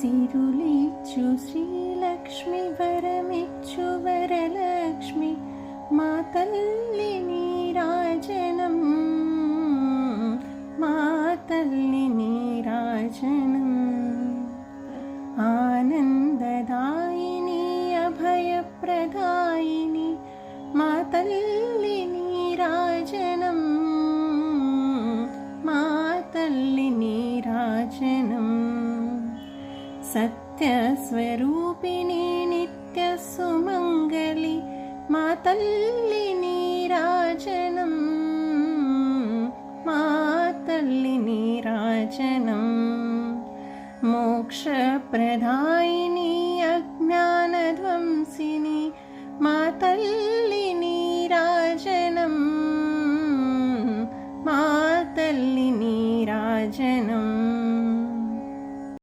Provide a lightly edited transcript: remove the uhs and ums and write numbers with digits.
సిరులిచ్చు శ్రీలక్ష్మి వరమిచ్చు వరలక్ష్మి మా తల్లి నీరాజనం మా తల్లి నీరాజనం ఆనందదాయిని అభయప్రదాయిని మా తల్లి నీరాజనం మా తల్లి నీరాజనం సత్యస్వరూపిణి నిత్య సుమంగళి మా తల్లి నీరాజనం మా తల్లి నీరాజనం మోక్షప్రదాయిని అజ్ఞానధ్వంసిని మా తల్లి నీరాజనం మా తల్లి నీరాజనం